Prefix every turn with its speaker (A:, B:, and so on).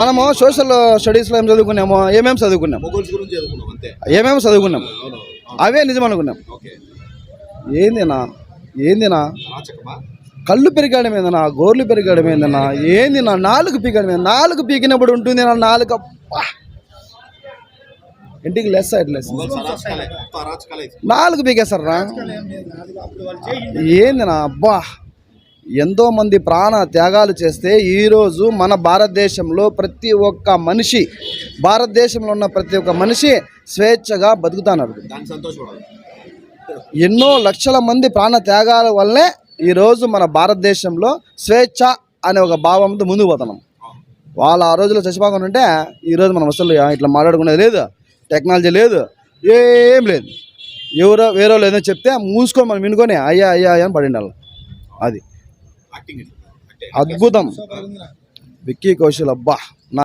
A: మనము సోషల్ స్టడీస్లో ఏం చదువుకున్నాము, ఏమేమి చదువుకున్నాం, ఏమేమి చదువుకున్నాం, అవే నిజం అనుకున్నాం. ఏందినా కళ్ళు పెరిగాడం ఏందన్నా, గోర్లు పెరిగాడం ఏందన్నా, ఏంది నా నాలుగు పీకడం ఏంది, నాలుగు పీకినప్పుడు ఉంటుంది నా నాలుగు. ఇంటికి లెస్ నాలుగు పీకేస్తారా ఏందినా అబ్బా. ఎంతో మంది ప్రాణ త్యాగాలు చేస్తే ఈరోజు మన భారతదేశంలో ప్రతి ఒక్క మనిషి, భారతదేశంలో ఉన్న ప్రతి ఒక్క మనిషి స్వేచ్ఛగా బతుకుతున్నారు. ఎన్నో లక్షల మంది ప్రాణ త్యాగాల వల్లే ఈరోజు మన భారతదేశంలో స్వేచ్ఛ అనే ఒక భావంతో ముందుకు పోతున్నాం. వాళ్ళు ఆ రోజుల్లో చచ్చిపోకుండా ఉంటే ఈరోజు మనం అసలు ఇట్లా మాట్లాడుకునేది లేదు, టెక్నాలజీ లేదు, ఏం లేదు. ఎవరో వేరే లేదో చెప్తే మూసుకొని మనం వినుకొని అయ్యా అయ్యా అని పడిండాలి. అది అద్భుతం. విక్కీ కౌశల్ అబ్బా.